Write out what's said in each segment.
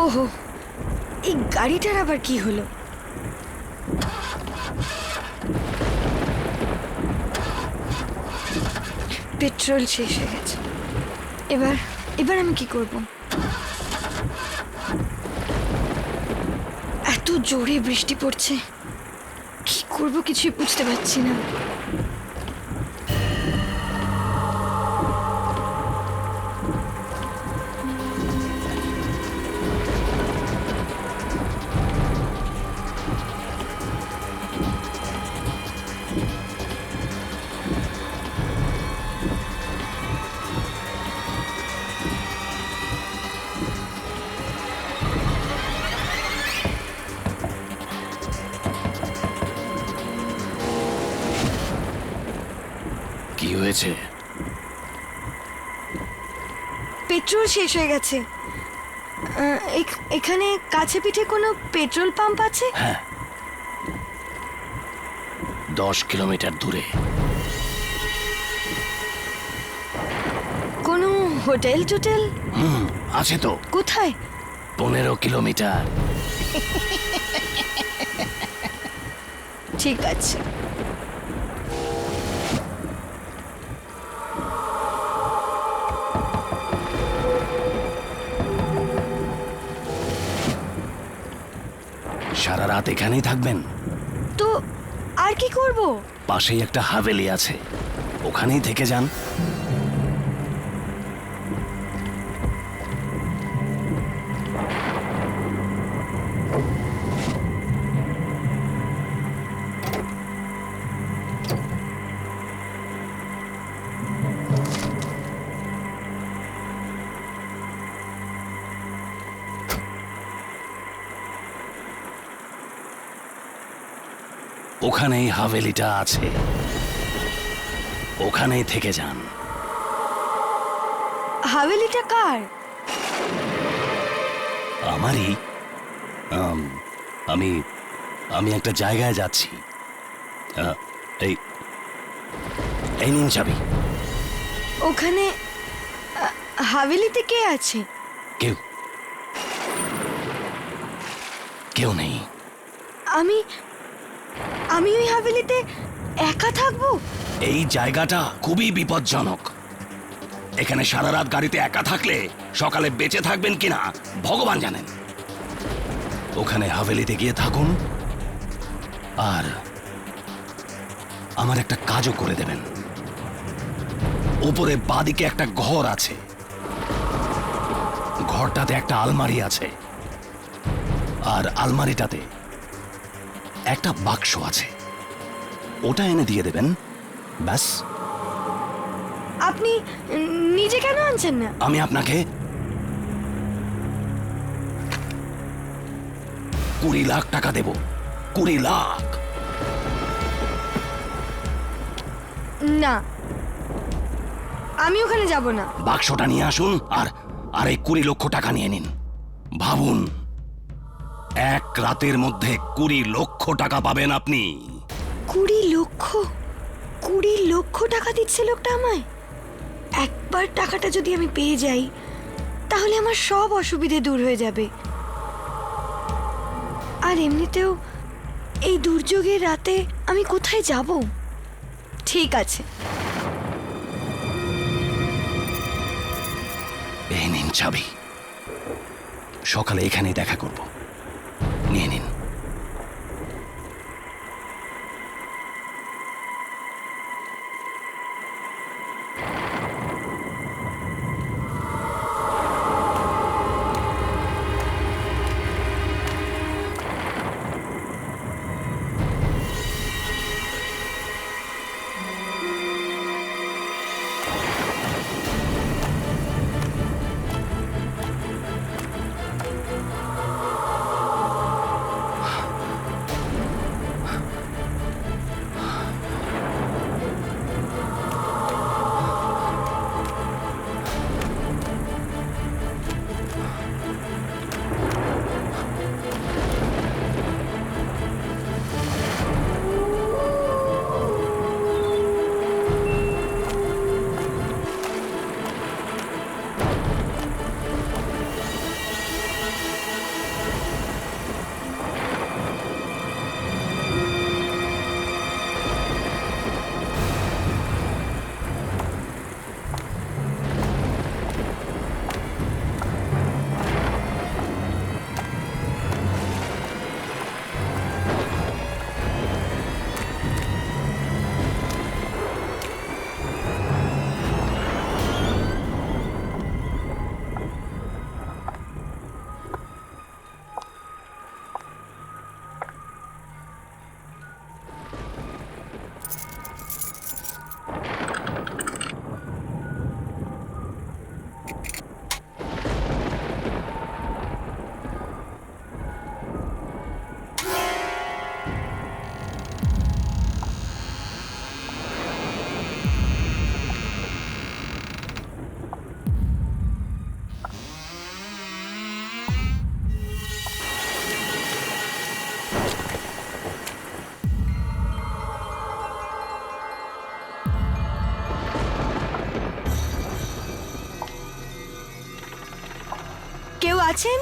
ওহো, এই গাড়িটার আবার কি হলো? পেট্রোল শেষ হয়ে গেছে। এবার আমি কি করব? এত জোরে বৃষ্টি পড়ছে, কি করব কিছুই বুঝতে পারছি না। কি হয়েছে? পেট্রোল শেষ হয়ে গেছে। এখানে কাছে পিঠে কোনো পেট্রোল পাম্প আছে? হ্যাঁ, 10 কিলোমিটার দূরে। কোনো হোটেল টোটেল? আছে তো। কোথায়? 15 কিলোমিটার। ঠিক আছে। সারা রাত এখানেই থাকবেন? তো আর কি করব? পাশেই একটা হাভেলি আছে, ওখানেই থেকে যান। ওখানেই হাভেলিটা আছে, ওখানেই থেকে যান। হাভেলিটা কার? আমারই। আমি আমি একটা জায়গায় যাচ্ছি। এই এই নিন চাবি। ওখানে হাভেলিতে কে আছে? কেউ কেউ নেই। আমি আমি ওই হাভেলিতে একা থাকবো? এই জায়গাটা খুবই বিপজ্জনক। এখানে সারা রাত গাড়িতে একা থাকলে সকালে বেঁচে থাকবেন কিনা ভগবান জানেন। ওখানে হাভেলিতে গিয়ে থাকুন, আর আমার একটা কাজও করে দেবেন। উপরে বাদিকে একটা ঘর আছে, ঘরটাতে একটা আলমারি আছে, আর আলমারিটাতে একটা বাক্স আছে। ওটা এনে দিয়ে দেবেন, ব্যাস। আপনি নিজে কেন আনছেন না? আমি আপনাকে 20 লাখ টাকা দেব। 20 লাখ। না, আমি ওখানে যাব না। বাক্সটা নিয়ে আসুন, আর আর এই 20 লক্ষ টাকা নিয়ে নিন। ভাবুন, এক রাতের মধ্যে 20 লক্ষ টাকা পাবেন আপনি। 20 লক্ষ? 20 লক্ষ টাকা দিচ্ছে লোকটা আমায়। একবার টাকাটা যদি আমি পেয়ে যাই, তাহলে আমার সব অসুবিধে দূর হয়ে যাবে। আর এমনিতেও এই দুর্যোগের রাতে আমি কোথায় যাব? ঠিক আছে, এই নিন চাবি। সকালে এখানেই দেখা করব, নিয়ে নিন। কেউ আছেন?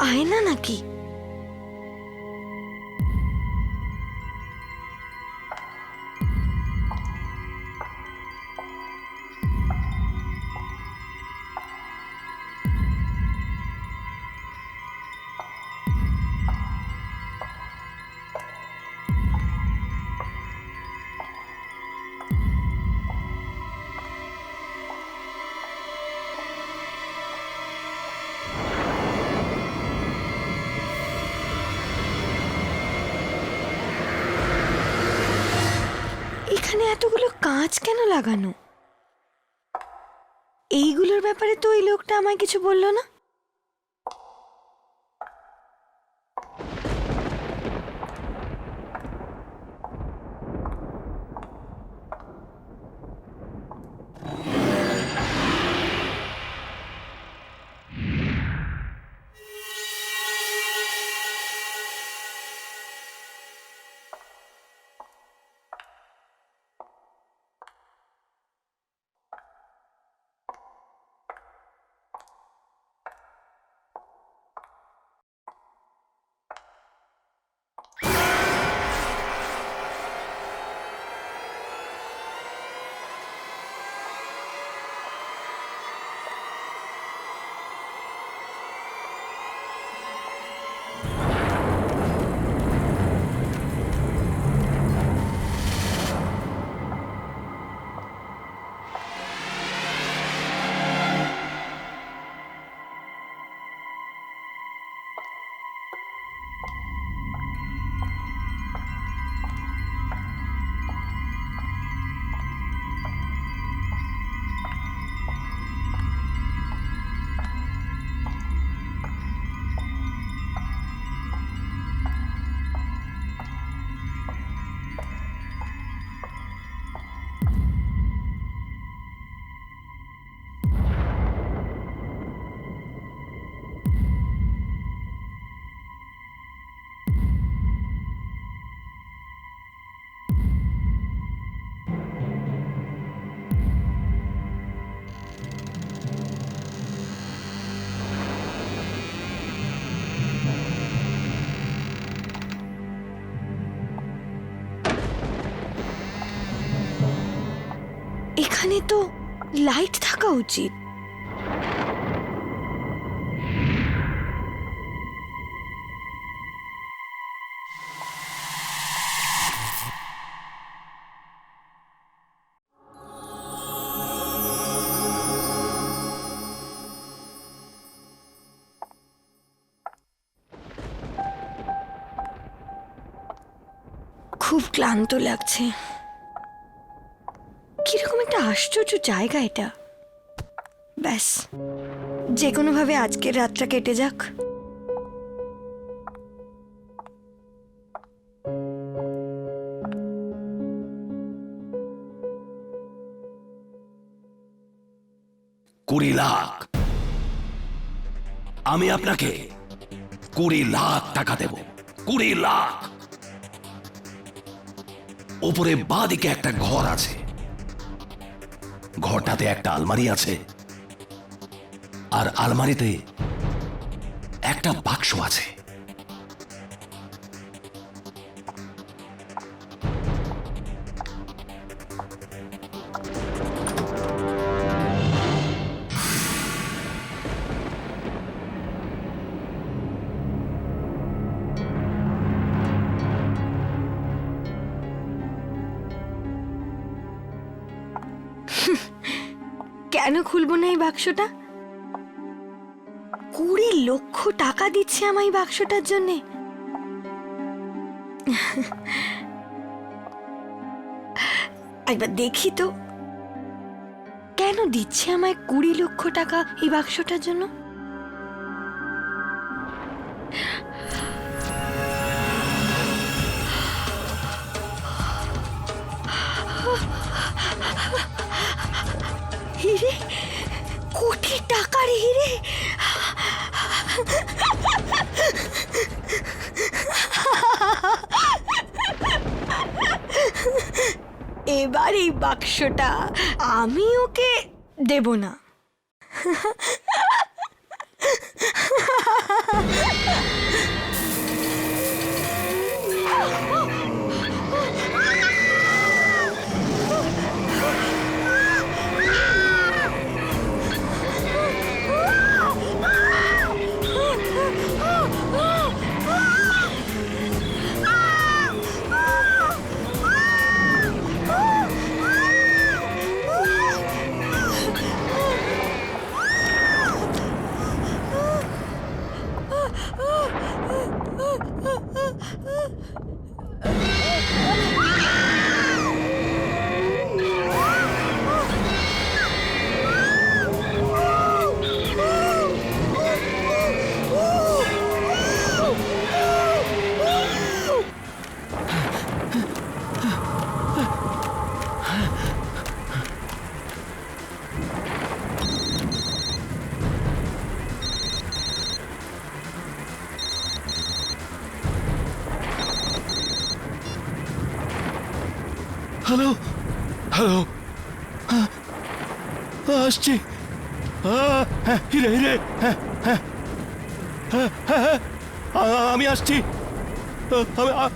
আয়না নাকি? এখানে এতগুলো কাঁচ কেন লাগানো? এইগুলোর ব্যাপারে তো ওই লোকটা আমায় কিছু বললো না। এখানে তো লাইট থাকা উচিত। খুব ক্লান্ত লাগছে। কিরকম একটা আশ্চর্য জায়গা এটা। ব্যাস, যে কোনো ভাবে আজকের রাতটা কেটে যাক। $20 লাখ। আমি আপনাকে 20 লাখ টাকা দেব। 20 লাখ। উপরে বাঁদিকে একটা ঘর আছে। ঘরটাতে একটা আলমারি আছে, আর আলমারিতে একটা বাক্স আছে। কেন খুলবো না এই বাক্সটা? 20 লক্ষ টাকা দিচ্ছে আমায় এই বাক্সটার জন্যে। একবার দেখি তো, কেন দিচ্ছে আমায় 20 লক্ষ টাকা এই বাক্সটার জন্য? হিরে, কোটি টাকার হিরে। এবার এই বাক্সটা আমি ওকে দেব না। হ্যালো, হ্যালো, আসছি। হিরে হিরে, আমি আসছি,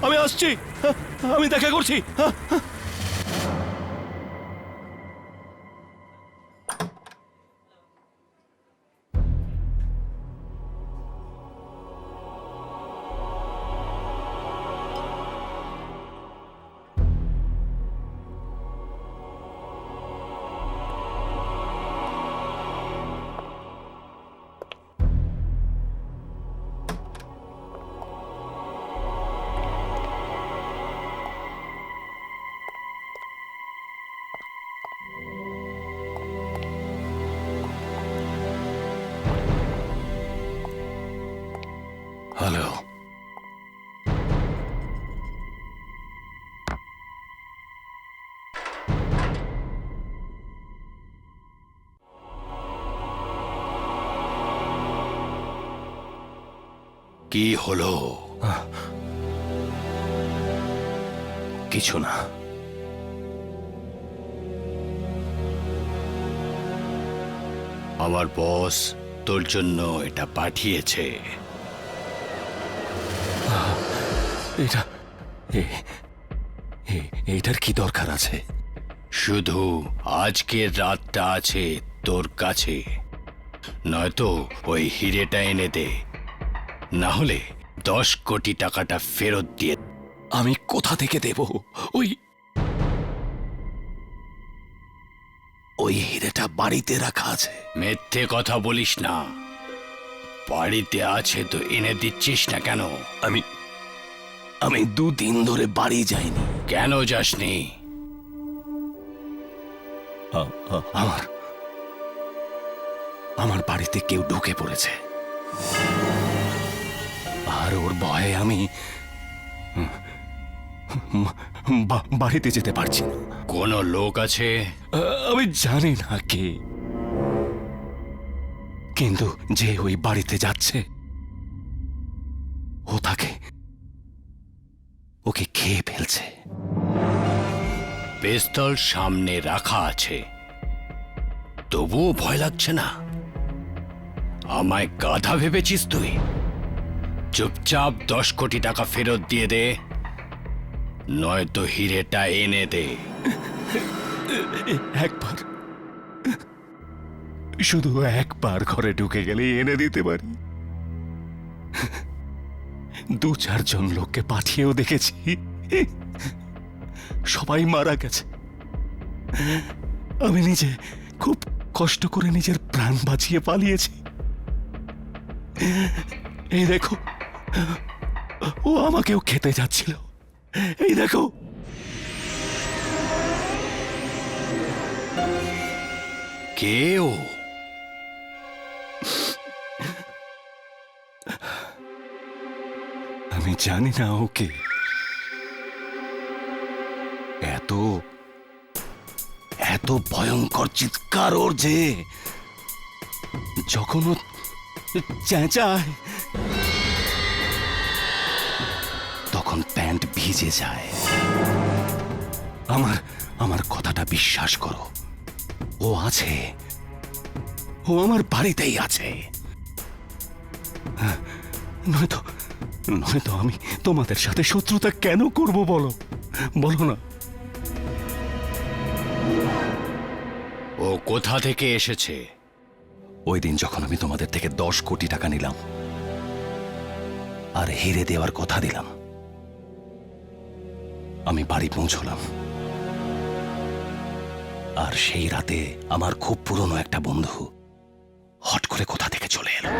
আমি আসছি, আমি দেখা করছি। হ্যালো, কি হলো? কিছু না। আমার বস তোর জন্য এটা পাঠিয়েছে। এটার কি দরকার আছে? শুধু আজকের রাতটা আছে তোর কাছে, নয়তো ওই হিরেটা এনে দে, না হলে 10 কোটি টাকাটা ফেরত দিয়ে। আমি কোথা থেকে দেব? ওই হিরেটা বাড়িতে রাখা আছে। মিথ্যে কথা বলিস না। বাড়িতে আছে তো এনে দিচ্ছিস না কেন? আমি 2 দিন ধরে বাড়ি যাইনি। কেন যাসনি? আমার বাড়িতে কেউ ঢুকে পড়েছে, আর ওর ভয়ে আমি বাড়িতে যেতে পারছি না। কোনো লোক আছে? আমি জানি না কে, কিন্তু যে ওই বাড়িতে যাচ্ছে ও ওকে খেয়ে ফেলছে। পিস্তল সামনে রাখা আছে, তবুও ভয় লাগছে না? আমায় গাধা ভেবেছিস তুই? চুপচাপ 10 কোটি টাকা ফেরত দিয়ে দে, নয়তো হিরেটা এনে দে। একবার, শুধু একবার ঘরে ঢুকে গেলে এনে দিতে পারি। 2-4 জন লোককে পাঠিয়েও দেখেছি, সবাই মারা গেছে। আমি নিজে খুব কষ্ট করে নিজের প্রাণ বাঁচিয়ে পালিয়েছি। এই দেখো, ও আমাকেও খেতে যাচ্ছিল। এই দেখো। কে ও? আমি জানি না ওকে। এত ভয়ঙ্কর চিৎকার ওর যে যখন ও চেঁচায় তখন প্যান্ট ভিজে যায়। আমার আমার কথাটা বিশ্বাস করো, ও আছে, ও আমার বাড়িতেই আছে। নয়তো নয়তো আমি তোমাদের সাথে শত্রুতা কেন করব বলো, বলো না। ও কোথা থেকে এসেছে? ওই দিন যখন আমি তোমাদের থেকে 10 কোটি টাকা নিলাম আর হিরে দেওয়ার কথা দিলাম, আমি বাড়ি পৌঁছলাম। আর সেই রাতে আমার খুব পুরনো একটা বন্ধু হট করে কোথা থেকে চলে এলো।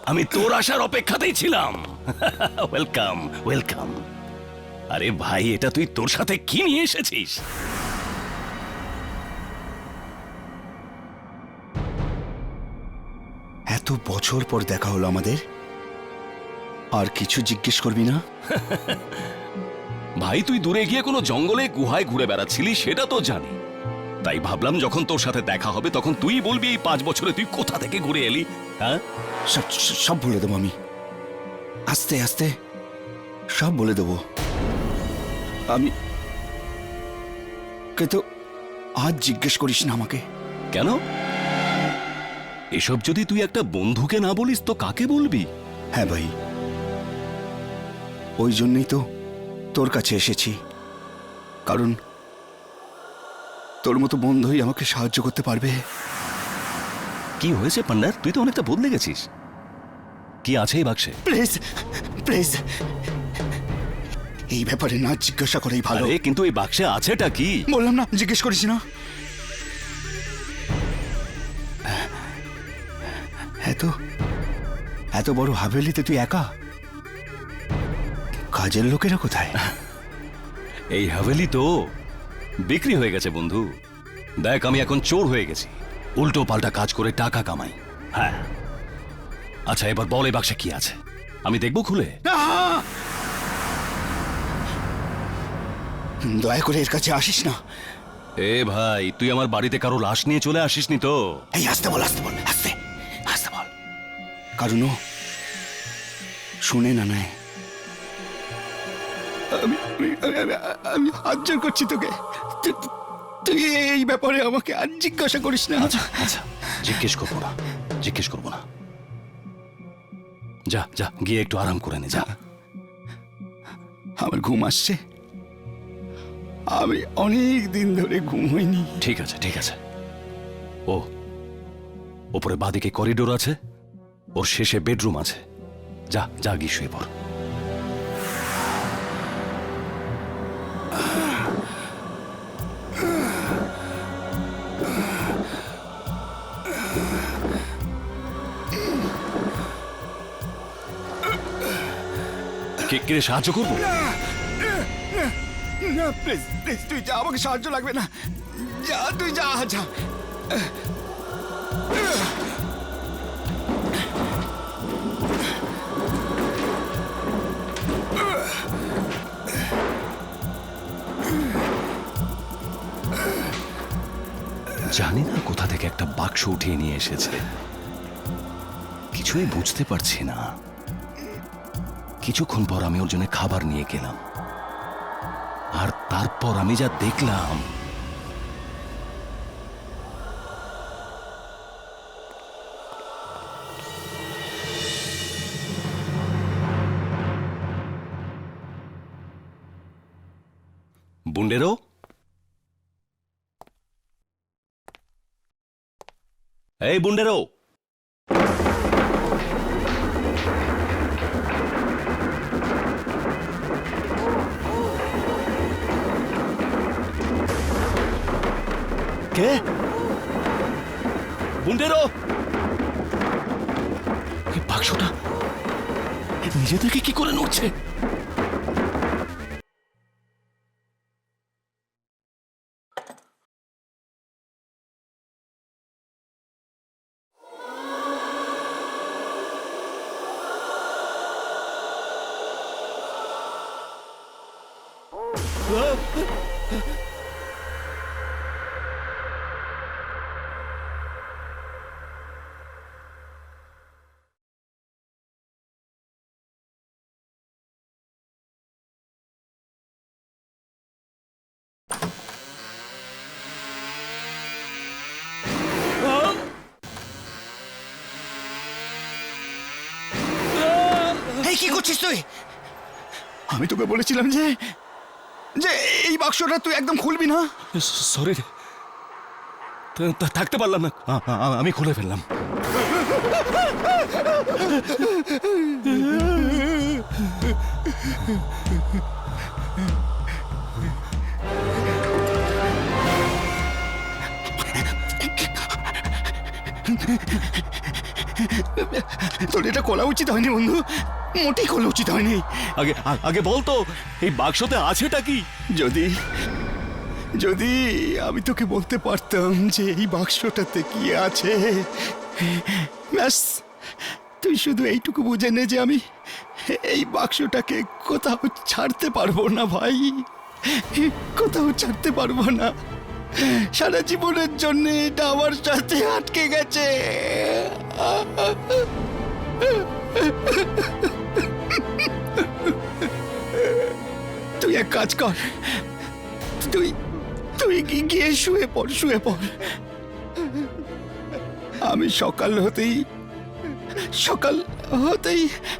আমি তোর আসার অপেক্ষাতেই ছিলাম। Welcome welcome. আরে ভাই, এটা তুই তোর সাথে কি নিয়ে এসেছিস? এত বছর পর দেখা হলো আমাদের, আর কিছু জিজ্ঞেস করবি না? ভাই, তুই দূরে গিয়ে কোনো জঙ্গলে গুহায় ঘুরে বেড়াচ্ছিলি সেটা তো জানি, তাই ভাবলাম যখন তোর সাথে দেখা হবে তখন তুই বলবি এই 5 বছরে তুই কোথা থেকে ঘুরে এলি। হ্যাঁ, সব সব বলে দেবো আমি, আস্তে আস্তে সব বলে দেবো আমি। কিন্তু আজ জিজ্ঞেস করিস না আমাকে। কেন? এসব যদি তুই একটা বন্ধুকে না বলিস তো কাকে বলবি? হ্যাঁ ভাই, ওই জন্যই তো তোর কাছে এসেছি, কারণ তোর মতো বন্ধুই আমাকে সাহায্য করতে পারবে। কি হয়েছে পান্ডার? তুই তো অনেকটা বদলে গেছিস। কি আছে এই বাক্সে? প্লিজ প্লিজ, এই ব্যাপারে না জিজ্ঞাসা করেই ভালো। আরে কিন্তু এই বাক্সে আছেটা কি? বললাম না, জিজ্ঞেস করিস না। এত এত বড় হাভেলিতে তুই একা? কাজের লোকেরা কোথায়? এই হাভেলি তো বিক্রি হয়ে গেছে বন্ধু। দেখ, আমি এখন চোর হয়ে গেছি, উল্টো পাল্টা কাজ করে টাকা কামাই। হ্যাঁ, আচ্ছা এবার বল এই বাক্সে কি আছে, আমি দেখবো খুলে। দয়া করে এর কাছে আসিস না। এ ভাই, তুই আমার বাড়িতে কারো লাশ নিয়ে চলে আসিসনি তো? এই আসতে বল, আসতে বল, আসতে আসতে বল, কারণ ও শুনে না নেয়। আমি আমি হাত জোর করছি তোকে, তুই এই ব্যাপারে আমাকে আর জিজ্ঞাসা করিস না। আচ্ছা আচ্ছা, জিজ্ঞেস করবো না, জিজ্ঞেস করবো না। যা যা, গিয়ে একটু আরাম করে নে, যা। আমার ঘুম আসছে, আমি অনেক দিন ধরে ঘুম হয়নি। ঠিক আছে ঠিক আছে। ও ওপরে বাদিকে করিডোর আছে, ওর শেষে বেডরুম আছে। যা যা, গিয়ে শুয়ে পড়। কে সাহায্য করবো? না প্লিজ প্লিজ, তুই যা, আমাকে সাহায্য লাগবে না। যা, তুই যা যা। জানি না কোথা থেকে একটা বাক্স উঠিয়ে নিয়ে এসেছে। কিছুই বুঝতে পারছি না। কিছুক্ষণ পর আমি ওর জন্য খাবার নিয়ে গেলাম, আর তারপর আমি যা দেখলাম, বুন্ডেরো, এই বুন্ডেরো, কে? বুন্ডেরো, এই বাক্সটা নিজে থেকে কি করে নড়ছে? এই কি করছিস তুই? আমি তোকে বলেছিলাম যে যে এই বাক্সটা তুই একদম খুলবি না। সরি, থাকতে পারলাম না, আমি খুলে ফেললাম। তোর এটা খোলা উচিত হয়নি বন্ধু, মোটেই খোলা উচিত হয়নি। আগে আগে বলতো এই বাক্সতে আছেটা কি? যদি যদি আমি তোকে বলতে পারতাম যে এই বাক্সটাতে কি আছে, ব্যাস তুই শুধু এইটুকু বুঝে নে যে আমি এই বাক্সটাকে কোথাও ছাড়তে পারবো না ভাই, কোথাও ছাড়তে পারবো না। সারা জীবনের জন্য এটা আমার সাথে আটকে গেছে। তুই এক কাজ কর, তুই তুই গিয়ে শুয়ে পড়, শুয়ে পড়। আমি সকাল হতেই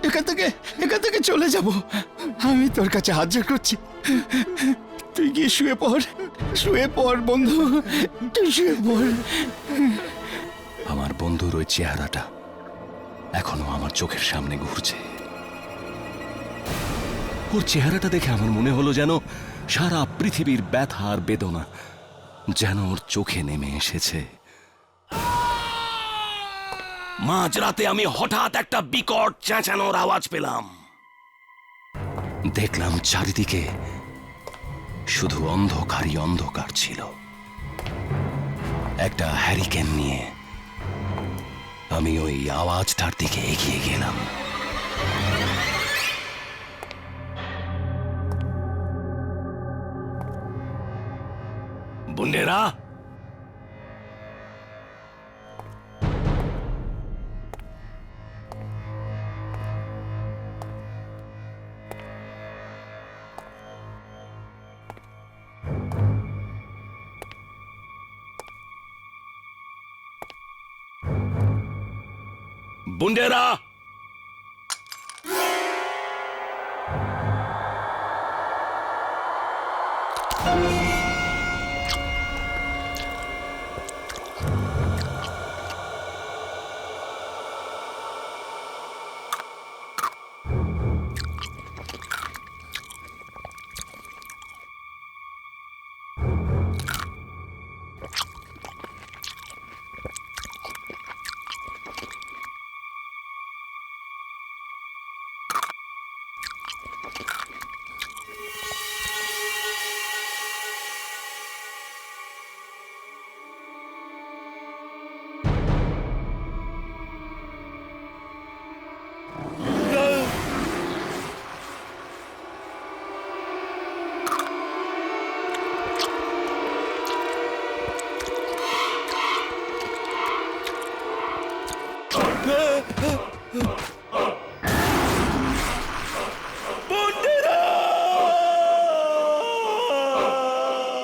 এখান থেকে চলে যাব। আমি তোর কাছে হাত জোড় করছি, তুই গিয়ে শুয়ে পড় বন্ধু, তুই শুয়ে পড়। আমার বন্ধুর ওই চেহারাটা এখনো আমার চোখের সামনে ঘুরছে। ওর চেহারাটা দেখে আমার মনে হলো যেন সারা পৃথিবীর ব্যথা আর বেদনা যেন ওর চোখে নেমে এসেছে। মাঝরাতে আমি হঠাৎ একটা বিকট চেঁচানোর আওয়াজ পেলাম। দেখলাম চারিদিকে শুধু অন্ধকারই অন্ধকার ছিল। একটা হ্যারিকেন নিয়ে আমি ওই আওয়াজটার দিকে এগিয়ে গেলাম। বুন্ডেরা, বুন্ডেরা,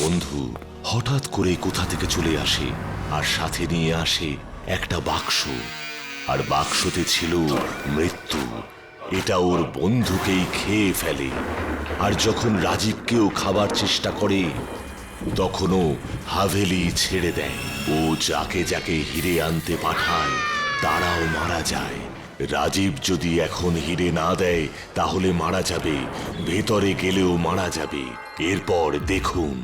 বন্ধু হঠাৎ করে কোথা থেকে চলে আসে আর সাথে নিয়ে আসে একটা বাক্স, আর বাক্সতে ছিল মৃত্যু। এটা ওর বন্ধুকেই খেয়ে ফেলে। আর যখন রাজীবকেও খাবার চেষ্টা করে তখনও হাভেলি ছেড়ে দেয়। ও যাকে যাকে হিরে আনতে পাঠায় তারাও মারা যায়। রাজীব যদি এখন হিরে না দেয় তাহলে মারা যাবে, ভেতরে গেলেও মারা যাবে। এরপর দেখুন।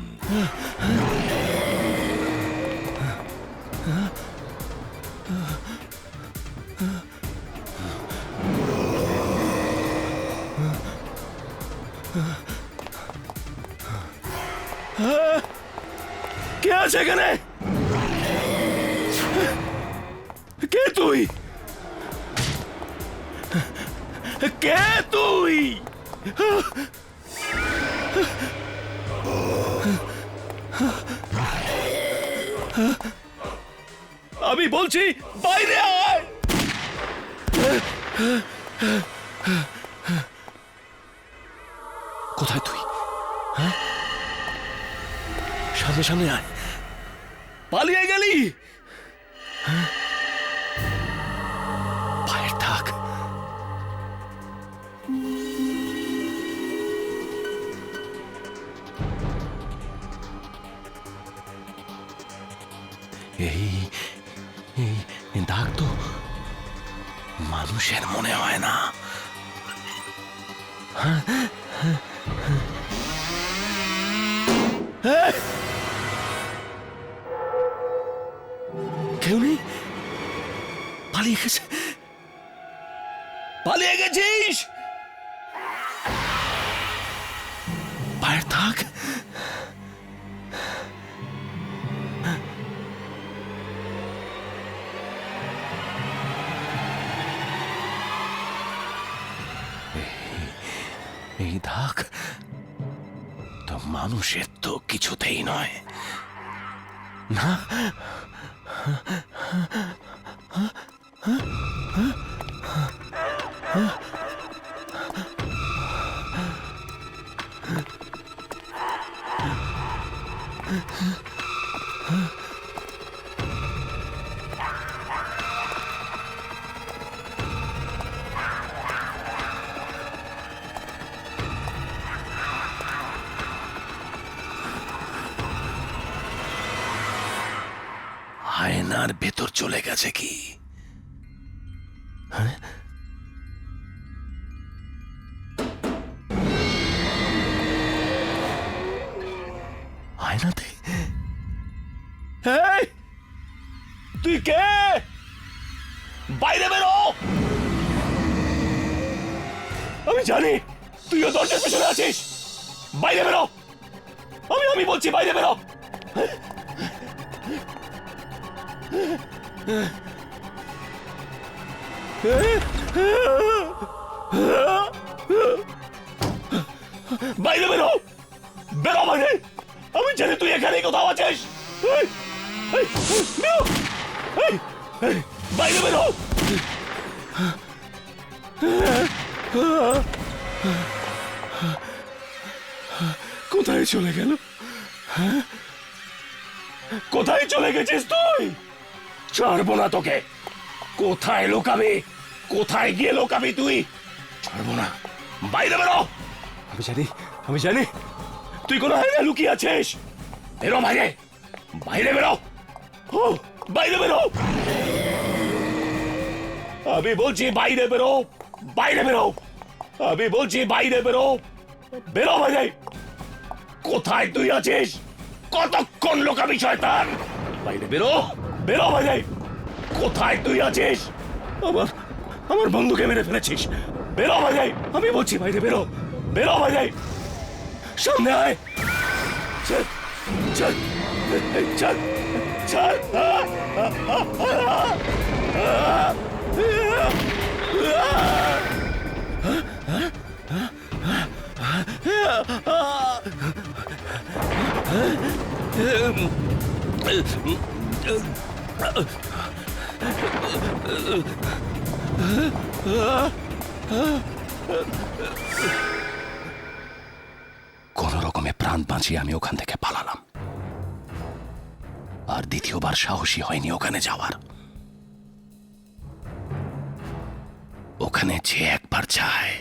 কে আছে এখানে? কে তুই? কে তুই? আমি বলছি বাইরে আয়। কোথায় তুই? হ্যাঁ, সামনে সামনে আয়। পালিয়ে গেলি? পায়ের থাক। এই দাগ তো মানুষের মনে হয় না। কেউ নেই? পালিয়ে গেছে? পালিয়ে গেছিস? পায়ের থাক। এই দাগ তো মানুষের তো কিছুতেই নয় না। আয়নার ভেতর চলে গেছে কি? হ্যাঁ, আয়নাতে? এই, তুই কে? বাইরে বেরো। আমি জানি তুইও দরজার পেছনে আছিস। বাইরে বেরো। আমি বলছি বাইরে বেরো। বাইরে বেরো। বেরো বাইরে। আমি জানি তুই এখানে কোথাও আছিস। বাইরে বেরো। কোথায় চলে গেল? কোথায় চলে গেছিস তুই? ছাড়বো না তোকে। কোথায় লোকাবি? কোথায় গিয়ে লোকাবি তুই? ছাড়বো না। বাইরে বেরো। আমি জানি তুই কোন আয়নায় লুকিয়ে আছিস। বেরো বাইরে। বাইরে বেরো। ও, বাইরে বেরো। আমি বলছি বাইরে বেরো। বাইরে বেরো। আমি বলছি বাইরে বেরো। বেরো বাইরে। কোথায় তুই আছিস? কতক্ষণ লোকাবি শয়তান? বাইরে বেরো। বেরো বাইরে। কোথায় তুই আছিস? আমার বন্ধুকে মেরে ফেলেছিস। বেরো বাইরে। আমি বলছি বাইরে বেরো। বেরো বাইরে। সামনে আয়। চল চল চল চল। কোন রকমে প্রাণ বাঁচিয়ে আমি ওখান থেকে পালালাম, আর দ্বিতীয়বার সাহসী হয়নি ওখানে যাওয়ার। ওখানে যে একবার যায়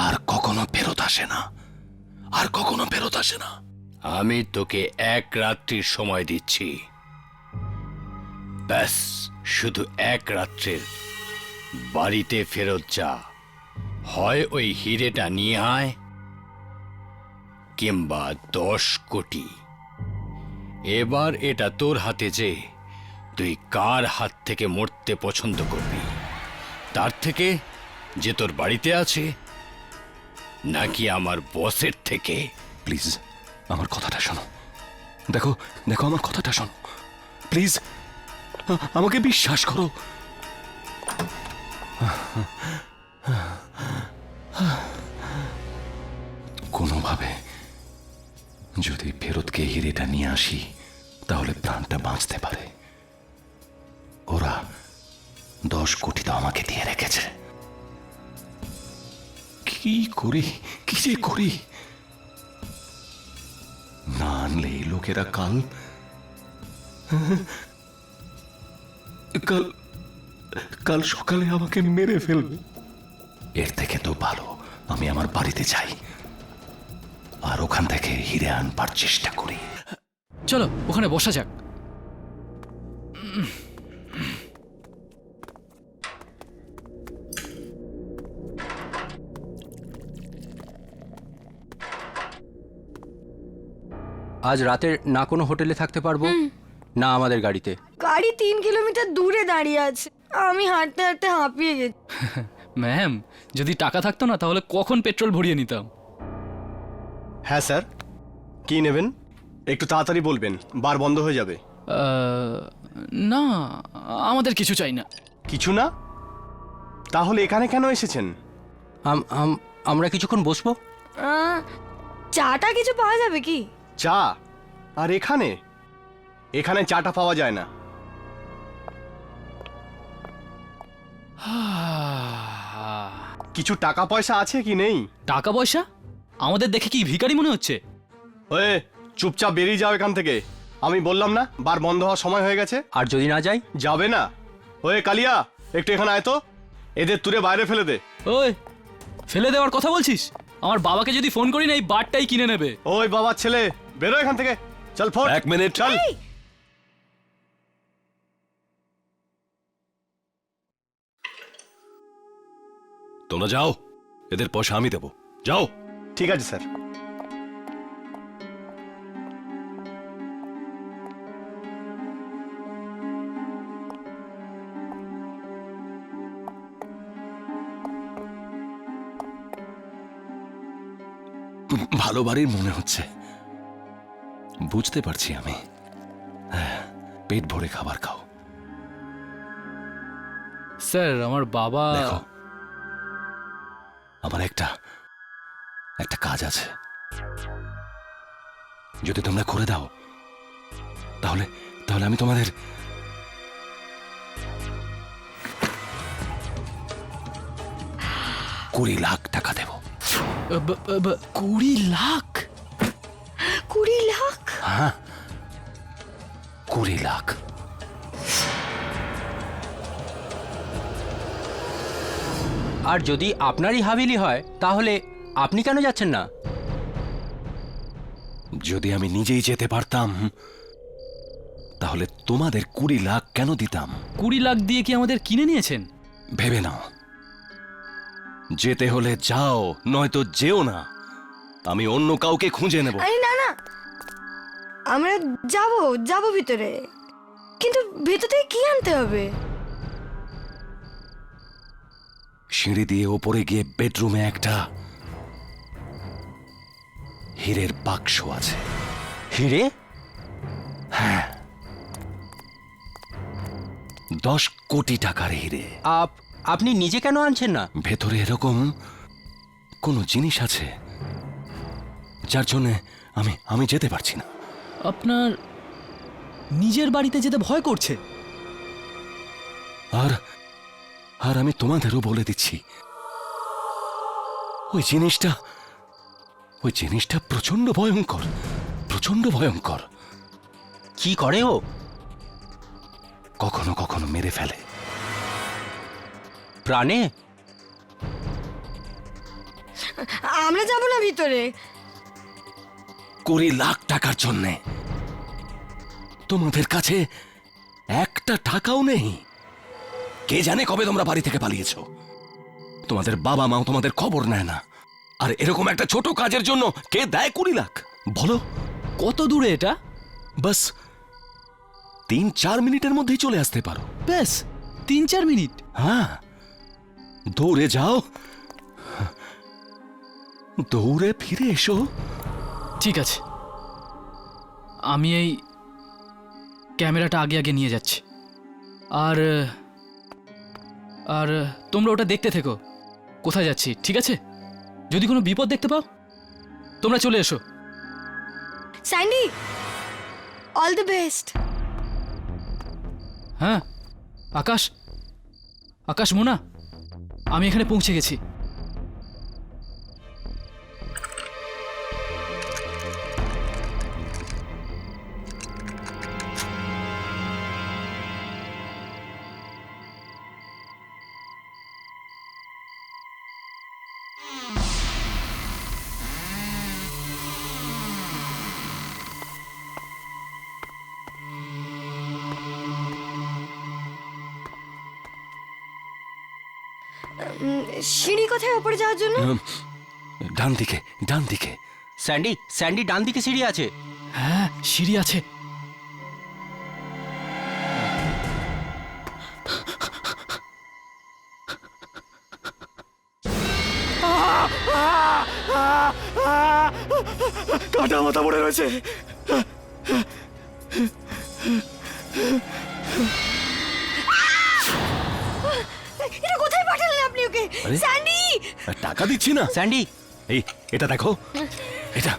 আর কখনো ফেরত আসে না, আর কখনো ফেরত আসে না। আমি তোকে 1 রাত্রির সময় দিচ্ছি, ব্যাস শুধু 1 রাত্রের বাড়িতে ফেরত যা। হয় ওই হিরেটা নিয়ে আয়, কিংবা 10 কোটি। এবার এটা তোর হাতে, যে তুই কার হাত থেকে মরতে পছন্দ করবি, তার থেকে যে তোর বাড়িতে আছে, নাকি আমার বসের থেকে? প্লিজ আমার কথাটা শোনো, দেখো দেখো আমার কথাটা শোনো প্লিজ, আমাকে বিশ্বাস করো। কোনোভাবে যদি ফেরত গিয়ে হিরেটা নিয়ে আসি তাহলে প্রাণটা বাঁচতে পারে। ওরা 10 কোটি তো আমাকে দিয়ে রেখেছে। কি করি, কি যে করি? না আনলে এই লোকেরা কাল কাল কাল সকালে আমাকে মেরে ফেলবে। এর থেকে তো ভালো আমি আমার বাড়িতে যাই আর ওখান থেকে হিরে আনবার চেষ্টা করি। চলো ওখানে বসা যাক। আজ রাতের না কোনো হোটেলে থাকতে পারবো না আমাদের গাড়িতে। গাড়ি 3 কিলোমিটার দূরে দাঁড়িয়ে আছে, আমি হাঁটতে হাঁটতে হাঁপিয়ে গেছি। ম্যাম, যদি টাকা থাকতো না তাহলে কখন পেট্রোল ভরিয়ে নিতাম। হ্যাঁ স্যার, কি নেবেন একটু তাড়াতাড়ি বলবেন, বার বন্ধ হয়ে যাবে। না, আমাদের কিছু চাই না। কিছু না? তাহলে এখানে কেন এসেছেন? আমরা কিছুক্ষণ বসবো। চাটা কিছু পাওয়া যাবে কি? চা? আর এখানে এখানে চাটা পাওয়া যায় না। কিছু টাকা পয়সা আছে কি নেই? টাকা পয়সা? আমাদের দেখে কি ভিখারি মনে হচ্ছে? ওয়ে, চুপচাপ বেরিয়ে যাও এখান থেকে। আমি বললাম না বার বন্ধ হওয়ার সময় হয়ে গেছে। আর যদি না যাই? যাবে না? ওয়ে কালিয়া, একটু এখানে আয় তো, এদের তুলে বাইরে ফেলে দে। ওই, ফেলে দেওয়ার কথা বলছিস? আমার বাবাকে যদি ফোন করি না এই বারটাই কিনে নেবে। ওই বাবার ছেলে, বেরো এখান থেকে। চল ফোন। 1 মিনিট। চল। তোমরা যাও, এদের পয়সা আমি দেবো, যাও। ঠিক আছে স্যার। ভালো বাড়ির মনে হচ্ছে, বুঝতে পারছি আমি। হ্যাঁ, পেট ভরে খাবার খাও। স্যার, আমার বাবা। দেখো, আমার একটা কাজ আছে, যদি তোমরা করে দাও তাহলে তাহলে আমি তোমাদের 20 লাখ টাকা দেব। 20 লাখ? 20 লাখ? হ্যাঁ, 20 লাখ। আর যদি আপনারই হাভেলি হয় তাহলে আপনি কেন যাচ্ছেন না? যদি আমি নিজেই যেতে পারতাম তাহলে তোমাদের 20 লাখ কেন দিতাম? 20 লাখ দিয়ে কি আমাদের কিনে নিয়েছেন? ভেবে নাও, যেতে হলে যাও, নয়তো যেও না। আমি অন্য কাউকে খুঁজে নেব। আরে না না, আমরা যাব ভিতরে, কিন্তু ভেতর থেকে কি আনতে হবে? সিঁড়ি দিয়ে ওপরে গিয়ে বেডরুমে একটা হীরের বাক্স আছে। হিরে? হ্যাঁ, 10 কোটি টাকার হিরে। আপনি নিজে কেন আনছেন না? ভেতরে এরকম কোনো জিনিস আছে যার জন্য আমি যেতে পারছি না। আপনার নিজের বাড়িতে যেতে ভয় করছে? আর আর আমি তোমাদেরও বলে দিচ্ছি, ওই জিনিসটা প্রচন্ড ভয়ঙ্কর, প্রচন্ড ভয়ঙ্কর। কি করে ও? কখনো কখনো মেরে ফেলে। প্রাণে? আমরা যাব না ভিতরে। 20 লাখ টাকার জন্যে তোমাদের কাছে একটা টাকাও নেই। কে জানে কবে তোমরা বাড়ি থেকে পালিয়েছো। তোমাদের বাবা মাও তোমাদের খবর নেয় না। আর এরকম একটা ছোট কাজের জন্য কে দেয় 20 লাখ? বলো। কত দূরে এটা? বাস 3-4 মিনিটের মধ্যেই চলে আসতে পারো। ব্যাস 3-4 মিনিট? হ্যাঁ, দৌড়ে যাও, দৌড়ে ফিরে এসো। ঠিক আছে, আমি এই ক্যামেরাটা আগে আগে নিয়ে যাচ্ছি। আর আর তোমরা ওটা দেখতে থেকো কোথায় যাচ্ছি, ঠিক আছে? যদি কোনো বিপদ দেখতে পাও তোমরা চলে এসো। Sandy, all the best. হ্যাঁ আকাশ, আকাশ, মোনা, আমি এখানে পৌঁছে গেছি। সিঁড়ি কোথায় ওপরে যাওয়ার জন্য? ডান দিকে, ডান দিকে। স্যান্ডি, স্যান্ডি, ডান দিকে সিঁড়ি আছে। হ্যাঁ, সিঁড়ি আছে। কাটা মাথা পড়ে রয়েছে। এটা কোথায় পাঠালেন আপনি ওকে? আরে? স্যান্ডি! টাকা দিচ্ছি না। স্যান্ডি, এই এটা দেখো, এটা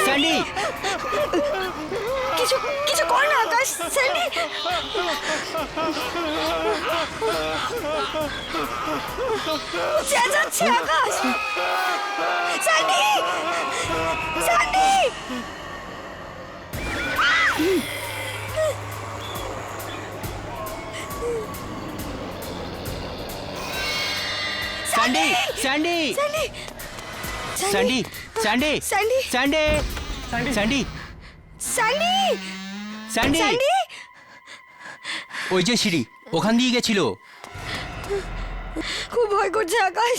স্যান্ডি, কিছু কিছু কর না আকাশ। স্যান্ডি! চেঁচাচ্ছে Akash. Sandy! Sandy! Sandy, Sandy, Sandy! Sandy, Sandy, Sandy! Sandy, Sandy, Sandy! Sandy, Sandy! ওই যে সিঁড়ি, ওখান দিয়ে গেছিল। খুব ভয় করছে আকাশ।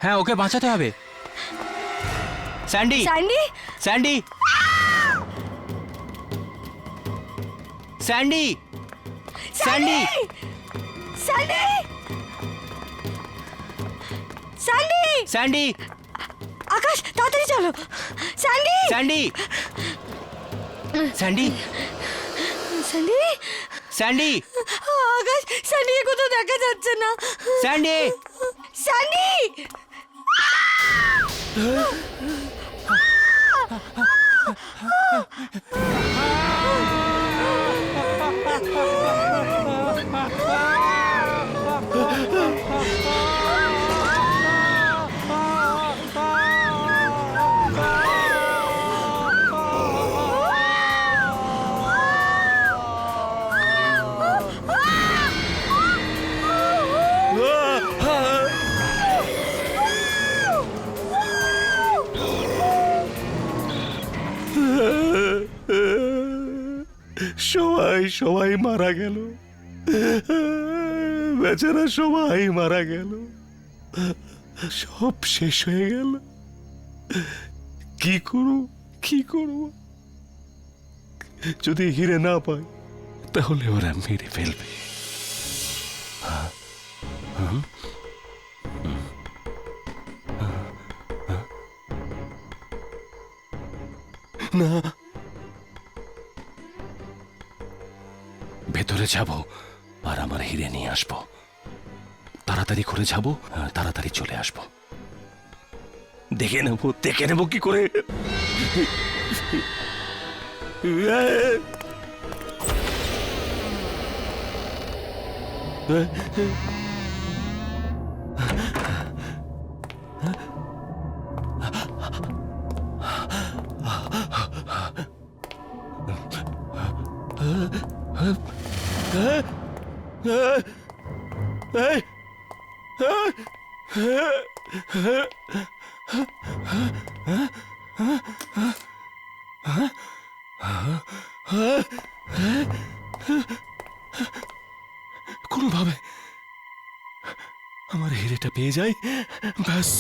হ্যাঁ, ওকে বাঁচাতে হবে। Sandy, Sandy! Sandy, Sandy, Sandy, Sandy! Sandy! Sandy, Akash তাড়াতাড়ি চলো। Sandy! Sandy, Sandy, Sandy! Sandy, Akash, স্যান্ডিকে কোথাও দেখা যাচ্ছে না। Sandy, Sandy! সবাই সবাই মারা গেল, বেচারা সবাই মারা গেল, সব শেষ হয়ে গেল। কি করব, কি করব? যদি হিরে না পাই তাহলে ওরা মেরে ফেলবে। না, ভেতরে যাব আর আমার হিরে নিয়ে আসব। তাড়াতাড়ি করে যাব, তাড়াতাড়ি চলে আসব। দেখে নেব কি করে। কোনোভাবে আমার হিরেটা পেয়ে যাই, ব্যাস।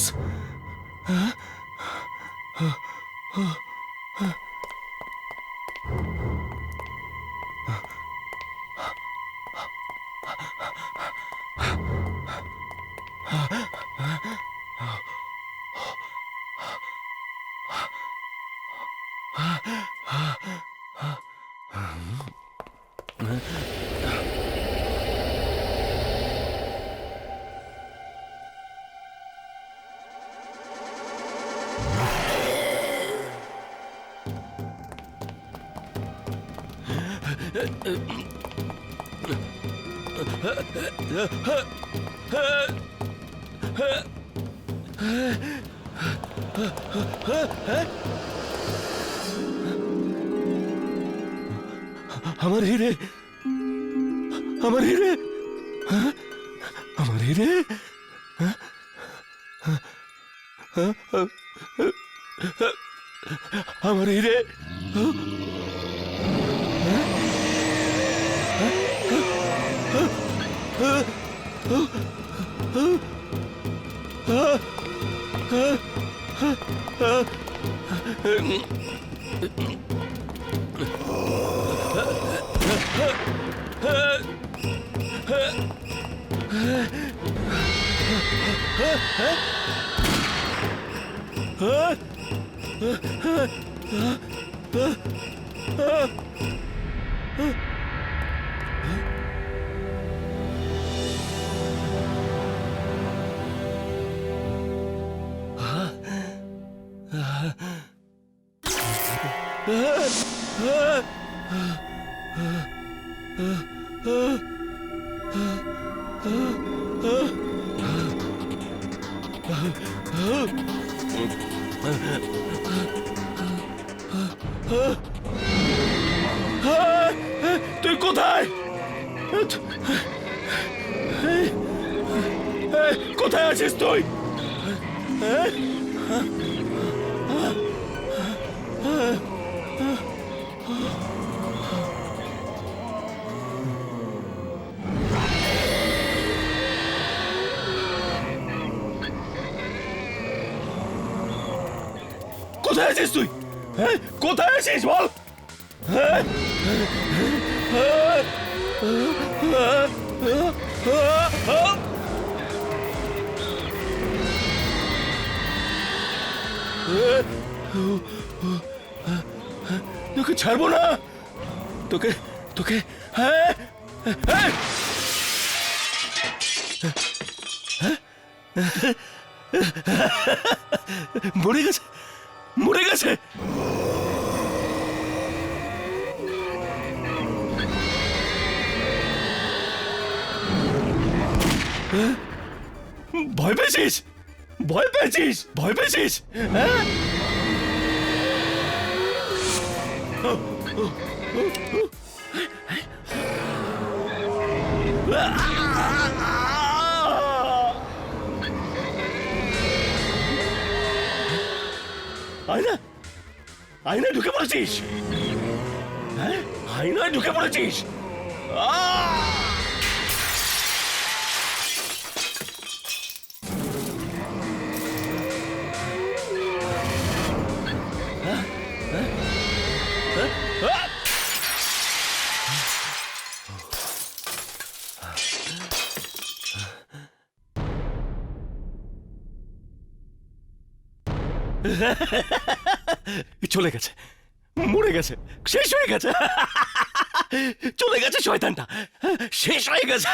আমার হিরে, আমার হিরে, আমার হিরে। আমার হিরে। তুই কোথায়? কোথায় আছিস তুই? কোথায় আছিস তুই? কোথায় আছিস বল? তোকে ছাড়বো না, তোকে তোকে মরে গেছে, মরে গেছে। ভয় পেয়েছিস, ভয় পেয়েছিস, ভয় পেয়েছিস? হ্যাঁ, আয়না, আয়না ঢুকে পড়েছিস? হ্যাঁ, আয়নায় ঢুকে পড়েছিস? চলে গেছে, মরে গেছে, শেষ হয়ে গেছে, চলে গেছে শয়তানটা, শেষ হয়ে গেছে।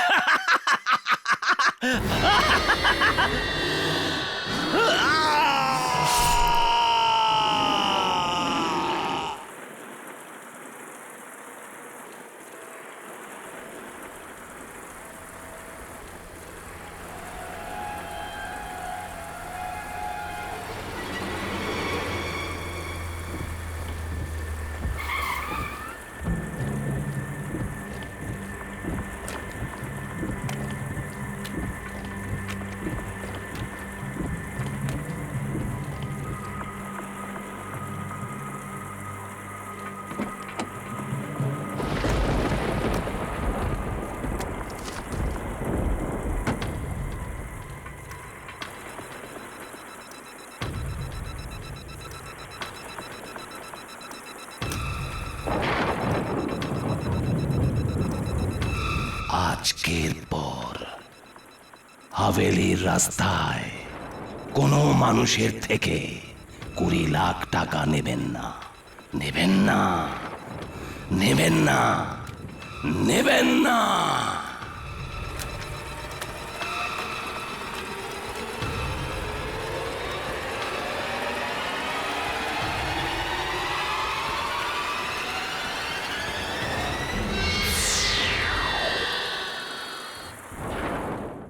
আজকের পর হাভেলির রাস্তায় কোনো মানুষের থেকে 20 লাখ টাকা নেবেন না, নেবেন না, নেবেন না, নেবেন না।